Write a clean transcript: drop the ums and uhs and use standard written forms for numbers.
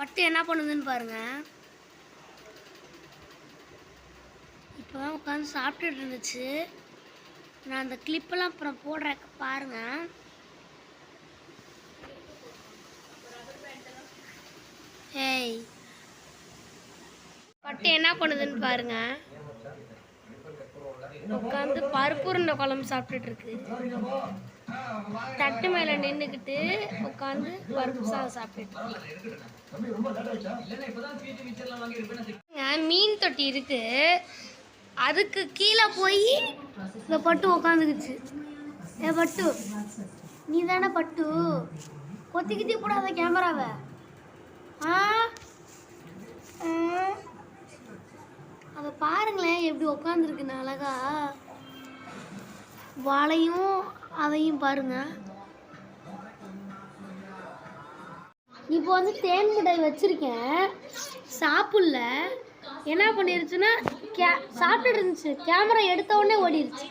பட்டு என்ன பண்ணுதுன்னு பாருங்க. இப்போ தான் உட்காந்து சாப்பிட்டுட்டு இருந்துச்சு. நான் அந்த கிளிப்பெல்லாம் அப்புறம் போடுறேன் பாருங்க. ஏய், பட்டு என்ன பண்ணுதுன்னு பாருங்க. உட்காந்து பருப்பு உருண்டை குழம்பு சாப்பிட்டுட்டு இருக்கு. தட்டு மேல நின்றுக்கிட்டு உட்காந்து பருப்பு சாதம் சாப்பிட்டுட்டு. மீன் தொட்டி இருக்கு, அதுக்கு கீழே போய் இந்த பட்டு உட்காந்துக்குச்சு. ஏ பட்டு, நீ தானே பட்டு? கொத்திக்கிட்டே போடாத கேமராவை. அதை பாருங்களேன் எப்படி உட்காந்துருக்குன்னு அழகா. வாழையும் அதையும் பாருங்க. இப்போ வந்து தேன் மிட்டாய் வச்சிருக்கேன், சாப்பிடல. என்ன பண்ணிருச்சுன்னா சாப்பிட்டுட்டு இருந்துச்சு, கேமரா எடுத்த உடனே ஓடிடுச்சு.